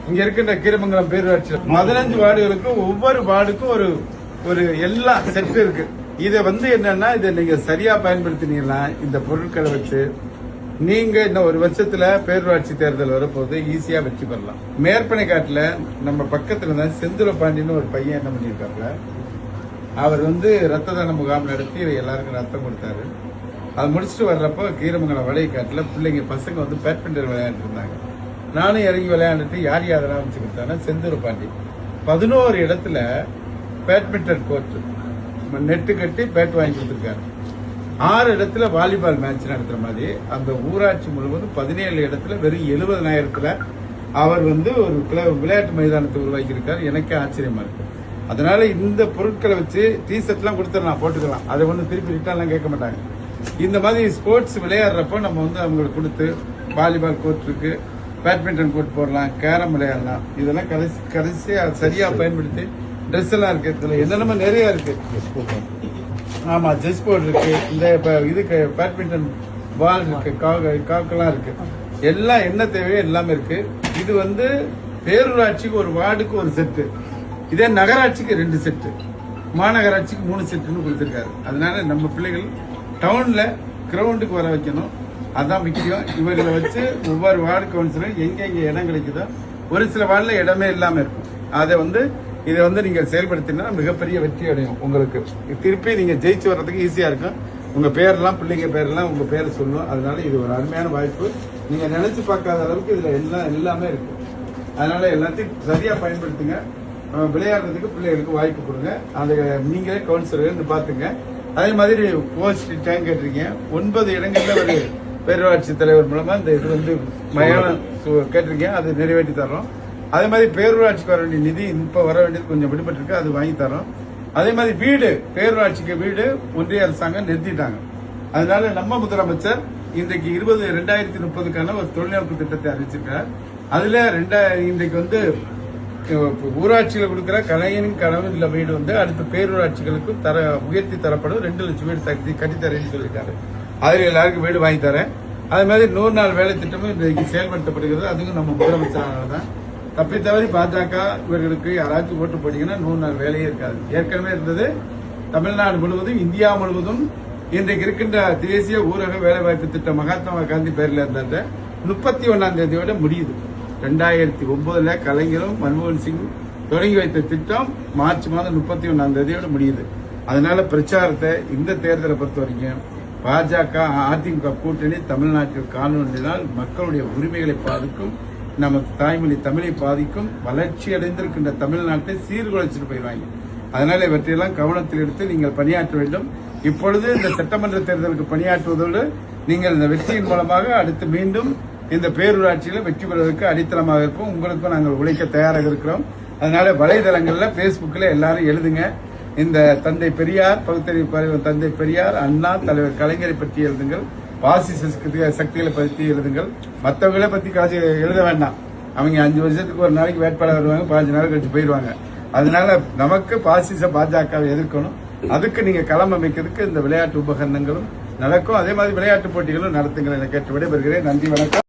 இங்க இருக்கின்ற கீரமங்கலம் பேரூராட்சி 15 வார்டுகளுக்கும் ஒவ்வொரு வார்டுக்கும் ஒரு எல்லா செட் இருக்கு. இதை என்னன்னா இதை நீங்க சரியா பயன்படுத்தினீங்கன்னா இந்த பொருட்களை வச்சு நீங்க இன்னும் ஒரு வருஷத்துல பேரூராட்சி தேர்தல் வரப்போது ஈஸியா வெற்றி பெறலாம். மேற்பனைக்காட்டுல நம்ம பக்கத்துல தான் செந்துர பாண்டின்னு ஒரு பையன் என்ன பண்ணிருக்காருல, அவர் ரத்த தான முகாம் நடத்தி எல்லாருக்கும் ரத்தம் கொடுத்தாரு. அது முடிச்சுட்டு வர்றப்போ கீரமங்கலம் வளையக்காட்டுல பிள்ளைங்க பசங்க பேட்மிண்டன் விளையாண்டு இருந்தாங்க. நானும் இறங்கி விளையாண்டுட்டு யார் யாரெல்லாம் வச்சு கொடுத்தாங்க. செந்தூர் பாண்டி 11 இடத்துல பேட்மிண்டன் கோர்ட் நெட்டு கட்டி பேட் வாங்கி கொடுத்துருக்காரு. 6 இடத்துல வாலிபால் மேட்ச் நடத்துற மாதிரி அந்த ஊராட்சி முழுவதும் 17 இடத்துல வெறும் 70,000 அவர் ஒரு விளையாட்டு மைதானத்தை உருவாக்கியிருக்காரு. எனக்கே ஆச்சரியமா இருக்கு. அதனால இந்த பொருட்களை வச்சு டிஷர்ட் எல்லாம் கொடுத்துடலாம், போட்டுக்கலாம். அதை திருப்பி ரிட்டர்ன்லாம் கேட்க மாட்டாங்க. இந்த மாதிரி ஸ்போர்ட்ஸ் விளையாடுறப்போ நம்ம அவங்களுக்கு கொடுத்து வாலிபால் கோர்ட் இருக்கு, பேட்மிண்டன் கோர்ட் போடலாம், கேரம் விளையாடலாம். இதெல்லாம் கடைசியா சரியா பயன்படுத்தி ட்ரெஸ் எல்லாம் இருக்கு. இதுல என்னென்னமோ நிறைய இருக்கு. ஆமா, செஸ் போர்டு இருக்கு, இந்த இதுக்கு பேட்மிண்டன் பால் இருக்கு, காக்கெல்லாம் இருக்கு. எல்லாம் என்ன தேவையோ எல்லாமே இருக்கு. இது பேரூராட்சிக்கு ஒரு வார்டுக்கு ஒரு செட்டு, இதே நகராட்சிக்கு 2 செட்டு, மாநகராட்சிக்கு 3 செட்டுன்னு கொடுத்திருக்காரு. அதனால நம்ம பிள்ளைகள் டவுன்ல கிரவுண்டுக்கு வர வைக்கணும், அதான் முக்கியம். இவர்களை வச்சு ஒவ்வொரு வார்டு கவுன்சிலரும் எங்க இடம் கிடைக்குதோ, ஒரு சில வார்டுல இடமே இல்லாம இருக்கும். அதை இதை நீங்க செயல்படுத்தினா மிகப்பெரிய வெற்றி அடையும். உங்களுக்கு திருப்பி நீங்க ஜெயிச்சு வர்றதுக்கு ஈஸியா இருக்கும். உங்க பேரெல்லாம் பிள்ளைங்க பேரெல்லாம் உங்க பேரை சொல்லும். அதனால இது ஒரு அருமையான வாய்ப்பு. நீங்க நினைச்சு பார்க்காத அளவுக்கு இதுல எல்லாமே இருக்கு. அதனால எல்லாத்தையும் சரியா பயன்படுத்துங்க. விளையாடுறதுக்கு பிள்ளைகளுக்கு வாய்ப்பு கொடுங்க. அதை நீங்களே கவுன்சிலர் பாத்துங்க. அதே மாதிரி போஸ்ட் டேங்க் கேட்டிருக்கீங்க. 9 இடங்கள்ல ஒரு பேரூராட்சி தலைவர் மூலமா இந்த இது மயானம் கேட்டிருக்கீங்க. அது நிறைவேற்றி தரோம். அதே மாதிரி பேரூராட்சிக்கு வர வேண்டிய நிதி இப்ப வர வேண்டியது கொஞ்சம் விடுபட்டு இருக்கு, அது வாங்கி தரோம். அதே மாதிரி வீடு, பேரூராட்சிக்கு வீடு ஒன்றிய அரசாங்கம் நிறுத்திட்டாங்க. அதனால நம்ம முதலமைச்சர் இன்றைக்கு 2030க்கான ஒரு தொழில்நுட்ப திட்டத்தை அறிவிச்சிருக்கார். அதுல இன்றைக்கு ஊராட்சியில கொடுக்கிற கலைஞனின் கனவு இல்ல வீடு அடுத்த பேரூராட்சிகளுக்கு உயர்த்தி தரப்படும் 2 லட்சம் வீடு கட்டித்தரேன்னு சொல்லியிருக்காரு. அதுல எல்லாருக்கும் வீடு வாங்கி தரேன். அதே மாதிரி 100 நாள் வேலை திட்டமும் இன்றைக்கு செயல்படுத்தப்படுகிறது. அதுக்கும் நம்ம முதலமைச்சராக தான். தப்பி தவறி பாஜக இவர்களுக்கு யாராச்சும் ஓட்டு போட்டீங்கன்னா 100 நாள் வேலையே இருக்காது. ஏற்கனவே இருந்தது. தமிழ்நாடு முழுவதும், இந்தியா முழுவதும் இன்றைக்கு இருக்கின்ற தேசிய ஊரக வேலைவாய்ப்பு திட்டம் மகாத்மா காந்தி பேர்ல இருந்த 31ஆம் தேதியோட முடியுது. 2009 கலைஞரும் மன்மோகன் சிங் தொடங்கி வைத்த திட்டம் மார்ச் மாதம் 31ஆம் தேதியோட முடியுது. அதனால பிரச்சாரத்தை இந்த தேர்தலை பொறுத்த வரைக்கும் பாஜக அதிமுக கூட்டணி தமிழ்நாட்டில் காணொலினால் மக்களுடைய உரிமைகளை பாதிக்கும், நமது தாய்மொழி தமிழை பாதிக்கும், வளர்ச்சி அடைந்திருக்கின்ற தமிழ்நாட்டை சீர்குலைச்சிட்டு போயிடுவாங்க. அதனால இவற்றையெல்லாம் கவனத்தில் எடுத்து நீங்கள் பணியாற்ற வேண்டும். இப்பொழுது இந்த சட்டமன்ற தேர்தலுக்கு பணியாற்றுவதோடு நீங்கள் இந்த வெற்றியின் மூலமாக அடுத்து மீண்டும் இந்த பேரூராட்சியில வெற்றி பெறுவதற்கு அடித்தளமாக இருப்போம். உங்களுக்கும் நாங்கள் உழைக்க தயாராக இருக்கிறோம். அதனால வலைதளங்கள்ல, பேஸ்புக்ல எல்லாரும் எழுதுங்க. இந்த தந்தை பெரியார், பகுத்தறிவு தந்தை பெரியார், அண்ணா, தலைவர் கலைஞரை பற்றி எழுதுங்கள். பாசிச சக்திகளை பற்றி எழுதுங்கள். மற்றவங்களை பத்தி எழுத வேண்டாம். அவங்க 5 வருஷத்துக்கு ஒரு நாளைக்கு வேட்பாளர் வருவாங்க, 15 நாள் கழிச்சு போயிடுவாங்க. அதனால நமக்கு பாசிச பாஜகவை எதிர்க்கணும். அதுக்கு நீங்க களம் அமைக்கிறதுக்கு இந்த விளையாட்டு உபகரணங்களும் நடக்கும். அதே மாதிரி விளையாட்டு போட்டிகளும் நடத்துங்கள் என கேட்டு விடைபெறுகிறேன். நன்றி, வணக்கம்.